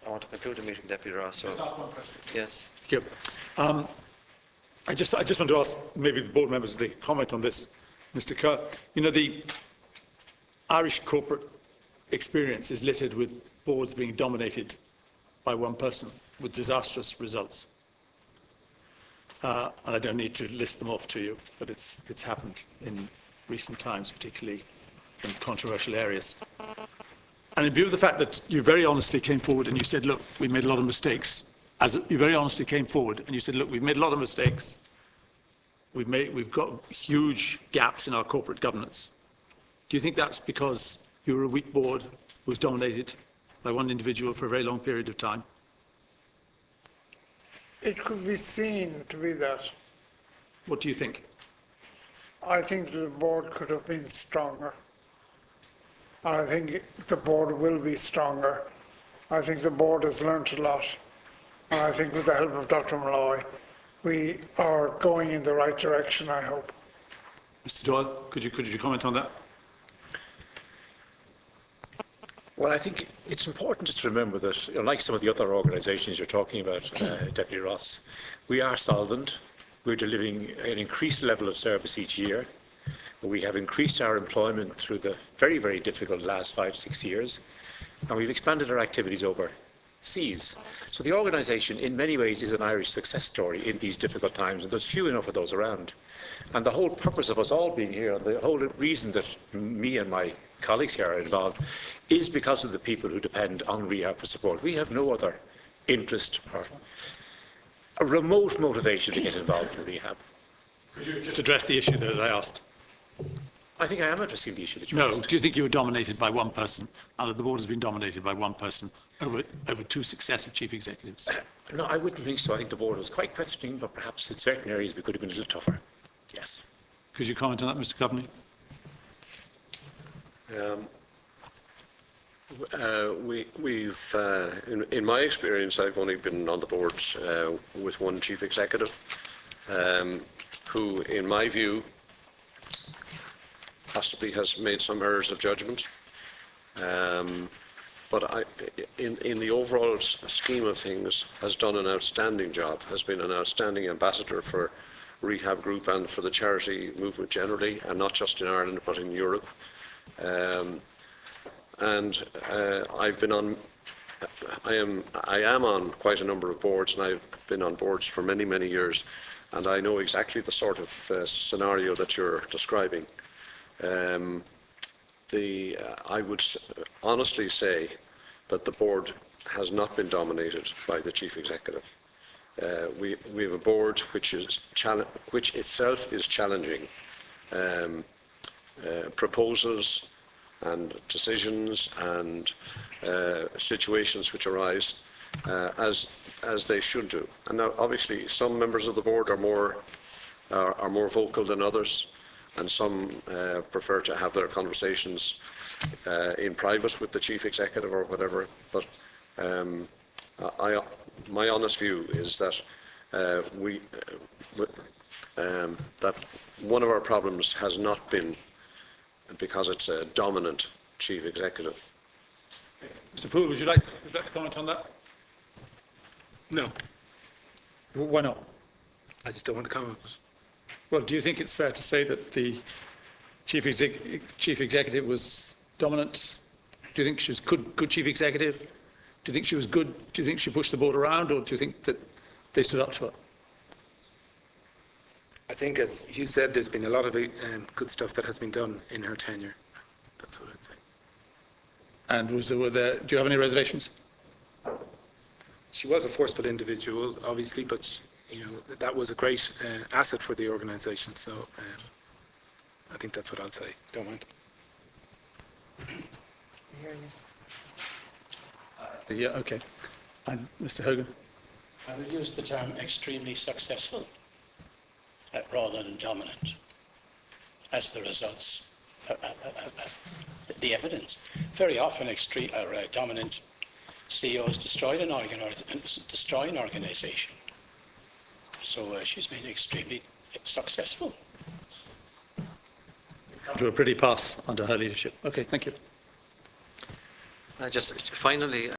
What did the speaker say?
I want to conclude the meeting, Deputy Ross. So, yes. Thank you. I just want to ask maybe the board members if they could comment on this, Mr. Kerr. You know, the Irish corporate experience is littered with boards being dominated by one person with disastrous results. And I don't need to list them off to you, but it's happened in recent times, particularly in controversial areas. And in view of the fact that you very honestly came forward and you said, look, we made a lot of mistakes, you very honestly came forward and you said, look, we've made a lot of mistakes, we've got huge gaps in our corporate governance. Do you think that's because you're a weak board who was dominated by one individual for a very long period of time? It could be seen to be that. What do you think? I think the board could have been stronger. And I think the board will be stronger. I think the board has learnt a lot. And I think with the help of Dr. Malloy, we are going in the right direction, I hope. Mr. Doyle, could you comment on that? Well, I think it's important just to remember that, unlike some of the other organisations you're talking about, Deputy Ross, we are solvent. We're delivering an increased level of service each year. We have increased our employment through the very, very difficult last 5-6 years, and we've expanded our activities overseas. So the organisation, in many ways, is an Irish success story in these difficult times, and there's few enough of those around. And the whole purpose of us all being here, and the whole reason that me and my colleagues here are involved, is because of the people who depend on Rehab for support. We have no other interest or a remote motivation to get involved in Rehab. Could you just address the issue that I asked? I think I am addressing the issue that you asked. No, do you think you were dominated by one person, and that the board has been dominated by one person over two successive chief executives? No, I wouldn't think so. I think the board was quite questioning, but perhaps in certain areas we could have been a little tougher. Yes. Could you comment on that, Mr. Coveney? In my experience, I've only been on the boards with one chief executive, who, in my view, possibly has made some errors of judgment. But in the overall scheme of things, has done an outstanding job, has been an outstanding ambassador for Rehab Group and for the charity movement generally, and not just in Ireland but in Europe. I've been on, I am on quite a number of boards, and I've been on boards for many, many years, and I know exactly the sort of scenario that you're describing. I would honestly say that the board has not been dominated by the chief executive. We have a board which itself is challenging proposals and decisions and situations which arise as they should do. And now, obviously, some members of the board are more vocal than others, and some prefer to have their conversations in private with the chief executive or whatever. But my honest view is that that one of our problems has not been because it's a dominant chief executive. Mr. Poole, would you like to comment on that? No. Why not? I just don't want to comment. Well, do you think it's fair to say that the chief executive was dominant? Do you think she was good chief executive? Do you think she was good? Do you think she pushed the board around, or do you think that they stood up to her? I think, as you said, there's been a lot of good stuff that has been done in her tenure. That's what I'd say. And do you have any reservations? She was a forceful individual, obviously, but that was a great asset for the organisation. So I think that's what I'll say. Don't mind. Yeah. Okay. And Mr. Hogan. I would use the term extremely successful rather than dominant, as the results, the evidence. Very often, dominant CEOs destroy an organisation. So she's been extremely successful. To a pretty pass under her leadership. Okay, thank you. Just finally.